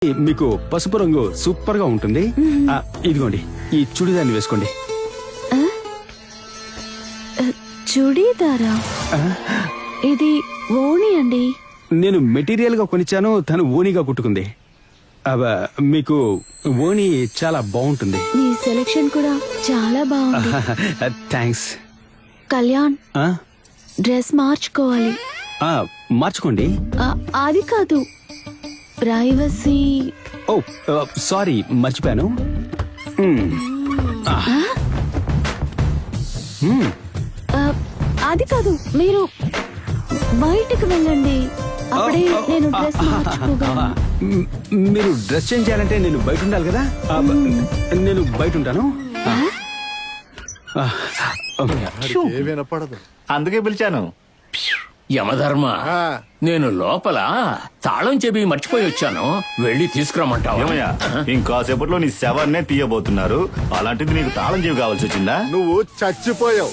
మీకు పసుపు రంగు సూపర్ గా ఉంటుంది. ఇదిగోండి, ఈ చుడిదాన్ని వేసుకోండి. చుడీదారా? ఇది ఓణి అండి. నేను మెటీరియల్ గా కొనిచ్చాను, తను ఓణిగా కుట్టుకుంది. మీకు ఓణి చాలా బాగుంటుంది. మీ సెలెక్షన్ కూడా చాలా బాగుంది. థ్యాంక్స్. కళ్యాణ్, డ్రెస్ మార్చుకోవాలి. మార్చుకోండి. అది కాదు, ప్రైవసీ. ఓ సారీ, మర్చిపోయాను. అది కాదు, మీరు బయటకు వెళ్ళండి, అప్పుడే నేను డ్రెస్ మార్చుకోగలను. మీరు డ్రెస్ చేంజ్ చేయాలంటే నేను బయట ఉండాలి కదా. నేను బయట ఉంటాను. అందుకే పిలిచాను. యమధర్మ, నేను లోపల తాళం చెవి మర్చిపోయి వచ్చాను, వెళ్ళి తీసుకురమ్మంటావా? ఏమయ్యా, ఇంకాసేపట్లో నీ శవాన్నే తీయబోతున్నారు, అలాంటిది నీకు తాళం చెవి కావాల్సి వచ్చిందా? నువ్వు చచ్చిపోయావు.